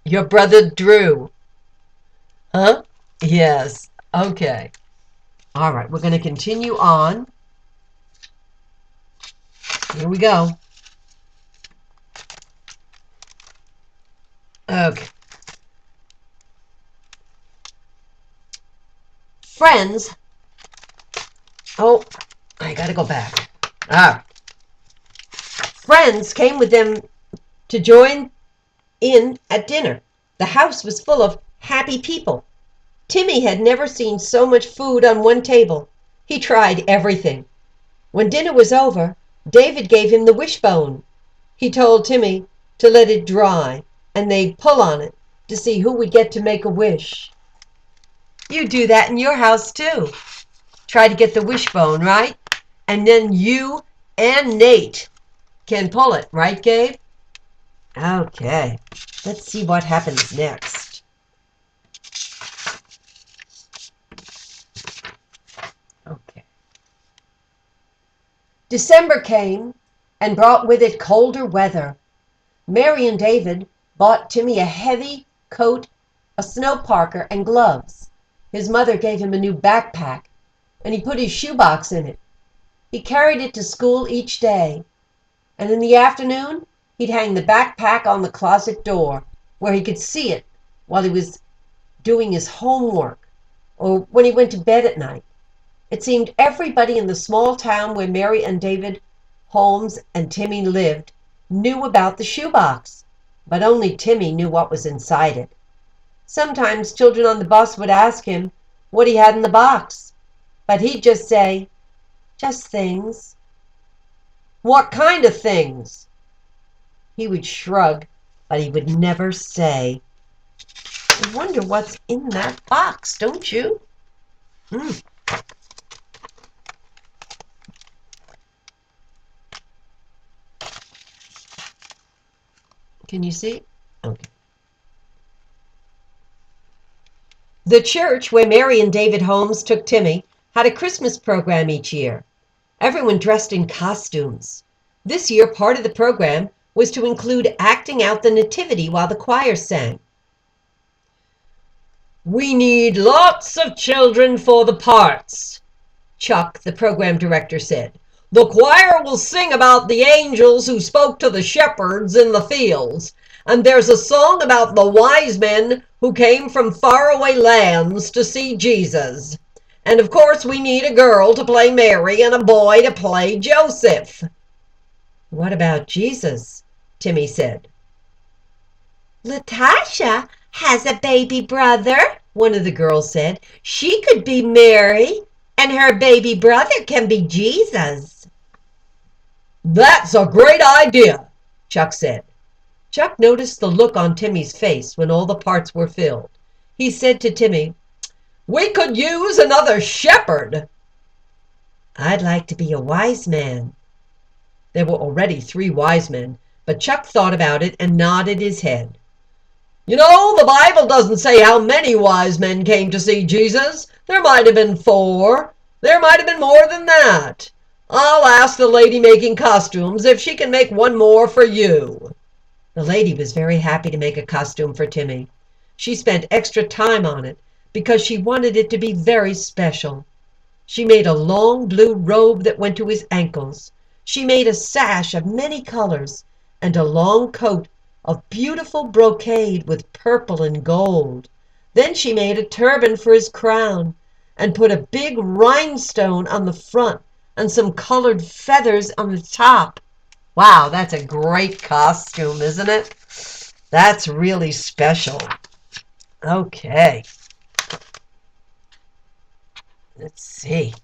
Your brother Drew. Huh? Yes. Okay. All right, we're going to continue on. Here we go. Okay. Friends. Oh, I got to go back. Friends came with them to join in at dinner. The house was full of happy people. Timmy had never seen so much food on one table. He tried everything. When dinner was over, David gave him the wishbone. He told Timmy to let it dry, and they'd pull on it to see who would get to make a wish. You do that in your house too. Try to get the wishbone, right? And then you and Nate can pull it, right, Gabe? Okay, let's see what happens next. Okay. December came and brought with it colder weather. Mary and David bought Timmy a heavy coat, a snow parka, and gloves. His mother gave him a new backpack, and he put his shoebox in it. He carried it to school each day, and in the afternoon, he'd hang the backpack on the closet door where he could see it while he was doing his homework or when he went to bed at night. It seemed everybody in the small town where Mary and David Holmes and Timmy lived knew about the shoebox, but only Timmy knew what was inside it. Sometimes children on the bus would ask him what he had in the box, but he'd just say, "Just things." "What kind of things?" He would shrug, but he would never say. I wonder what's in that box, don't you? Can you see? Okay. The church where Mary and David Holmes took Timmy had a Christmas program each year. Everyone dressed in costumes. This year, part of the program was to include acting out the nativity while the choir sang. "We need lots of children for the parts," Chuck, the program director, said. "The choir will sing about the angels who spoke to the shepherds in the fields, and there's a song about the wise men who came from faraway lands to see Jesus. And of course we need a girl to play Mary and a boy to play Joseph." "What about Jesus?" Timmy said. "Latasha has a baby brother," one of the girls said. "She could be Mary, and her baby brother can be Jesus." "That's a great idea," Chuck said. Chuck noticed the look on Timmy's face when all the parts were filled. He said to Timmy, "We could use another shepherd." "I'd like to be a wise man." There were already 3 wise men, but Chuck thought about it and nodded his head. "You know, the Bible doesn't say how many wise men came to see Jesus. There might have been 4. There might have been more than that. I'll ask the lady making costumes if she can make one more for you." The lady was very happy to make a costume for Timmy. She spent extra time on it because she wanted it to be very special. She made a long blue robe that went to his ankles. She made a sash of many colors and a long coat of beautiful brocade with purple and gold. Then she made a turban for his crown and put a big rhinestone on the front and some colored feathers on the top. Wow, that's a great costume, isn't it? That's really special. Okay. Let's see.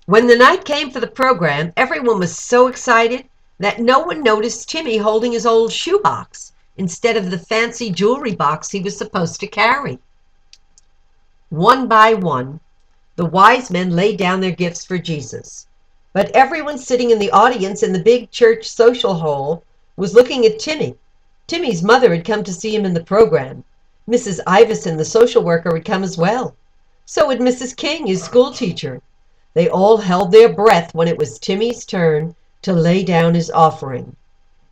When the night came for the program, everyone was so excited that no one noticed Timmy holding his old shoebox instead of the fancy jewelry box he was supposed to carry. One by one, the wise men laid down their gifts for Jesus. But everyone sitting in the audience in the big church social hall was looking at Timmy. Timmy's mother had come to see him in the program. Mrs. Iverson, the social worker, had come as well. So had Mrs. King, his school teacher. They all held their breath when it was Timmy's turn to lay down his offering.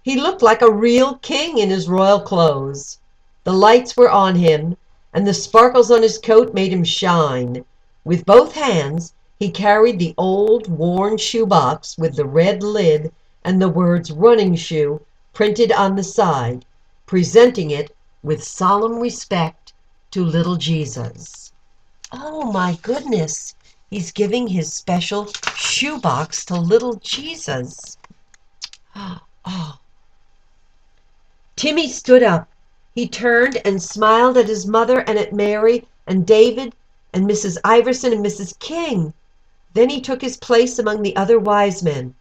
He looked like a real king in his royal clothes. The lights were on him, and the sparkles on his coat made him shine. With both hands, he carried the old, worn shoebox with the red lid and the words "Running Shoe" printed on the side, presenting it with solemn respect to little Jesus. Oh my goodness, he's giving his special shoebox to little Jesus. Oh. Timmy stood up. He turned and smiled at his mother and at Mary and David and Mrs. Iverson and Mrs. King. Then he took his place among the other wise men.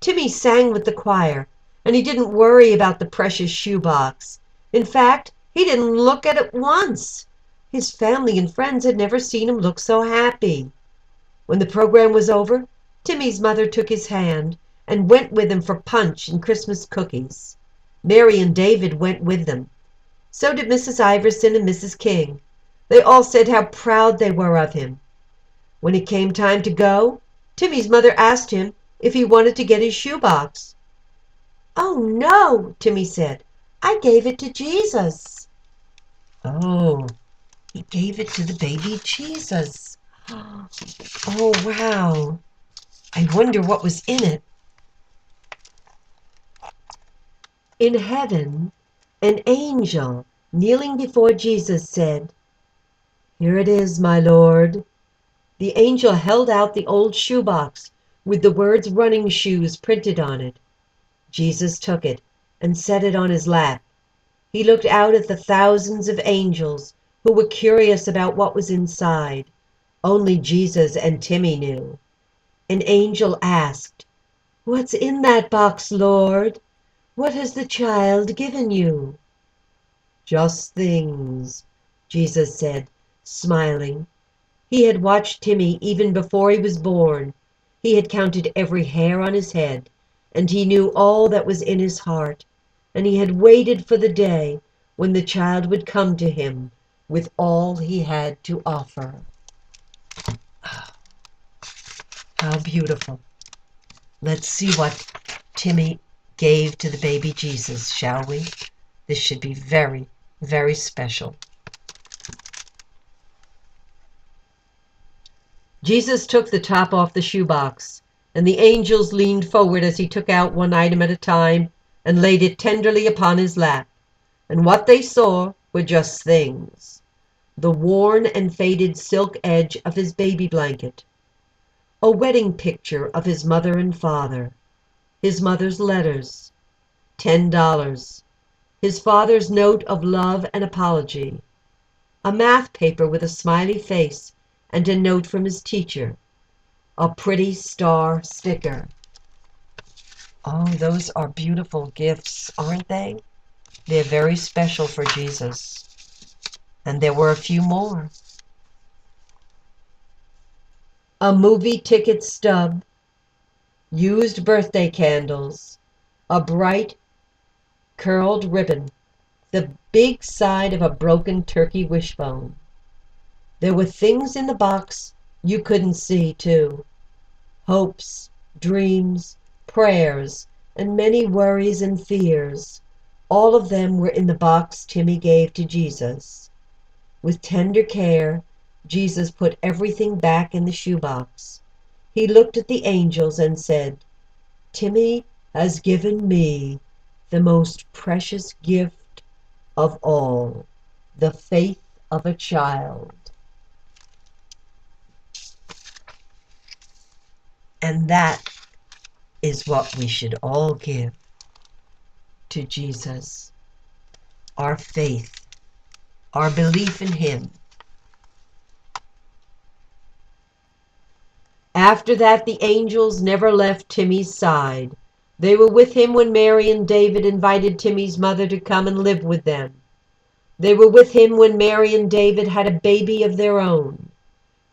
Timmy sang with the choir, and he didn't worry about the precious shoebox. In fact, he didn't look at it once. His family and friends had never seen him look so happy. When the program was over, Timmy's mother took his hand and went with him for punch and Christmas cookies. Mary and David went with them. So did Mrs. Iverson and Mrs. King. They all said how proud they were of him. When it came time to go, Timmy's mother asked him if he wanted to get his shoebox. "Oh, no," Timmy said. "I gave it to Jesus." Oh, he gave it to the baby Jesus. Oh, wow. I wonder what was in it. In heaven, an angel kneeling before Jesus said, "Here it is, my Lord." The angel held out the old shoebox with the words "Running Shoes" printed on it. Jesus took it and set it on his lap. He looked out at the thousands of angels who were curious about what was inside. Only Jesus and Timmy knew. An angel asked, "What's in that box, Lord? What has the child given you?" "Just things," Jesus said, smiling. He had watched Timmy even before he was born. He had counted every hair on his head, and he knew all that was in his heart, and he had waited for the day when the child would come to him with all he had to offer. How beautiful. Let's see what Timmy gave to the baby Jesus, shall we? This should be very, very special. Jesus took the top off the shoebox, and the angels leaned forward as he took out one item at a time and laid it tenderly upon his lap. And what they saw were just things. The worn and faded silk edge of his baby blanket, a wedding picture of his mother and father, his mother's letters, $10, his father's note of love and apology, a math paper with a smiley face and a note from his teacher, a pretty star sticker. Oh, those are beautiful gifts, aren't they? They're very special for Jesus. And there were a few more. A movie ticket stub, used birthday candles, a bright curled ribbon, the big side of a broken turkey wishbone. There were things in the box you couldn't see, too. Hopes, dreams, prayers, and many worries and fears. All of them were in the box Timmy gave to Jesus. With tender care, Jesus put everything back in the shoebox. He looked at the angels and said, "Timmy has given me the most precious gift of all, the faith of a child." And that is what we should all give to Jesus. Our faith, our belief in him. After that, the angels never left Timmy's side. They were with him when Mary and David invited Timmy's mother to come and live with them. They were with him when Mary and David had a baby of their own.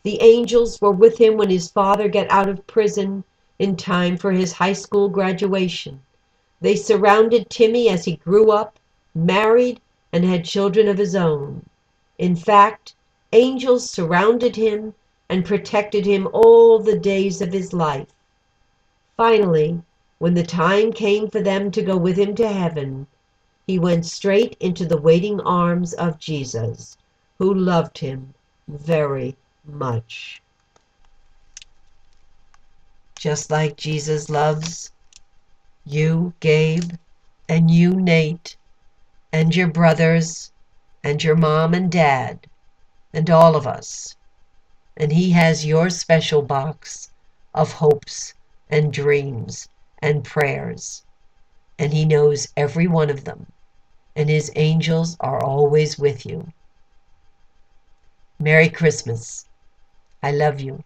The angels were with him when his father got out of prison in time for his high school graduation. They surrounded Timmy as he grew up, married, and had children of his own. In fact, angels surrounded him and protected him all the days of his life. Finally, When the time came for them to go with him to heaven, he went straight into the waiting arms of Jesus, who loved him very much. Just like Jesus loves you, Gabe, and you, Nate, and your brothers, and your mom and dad, and all of us. And he has your special box of hopes and dreams and prayers. And he knows every one of them. And his angels are always with you. Merry Christmas. I love you.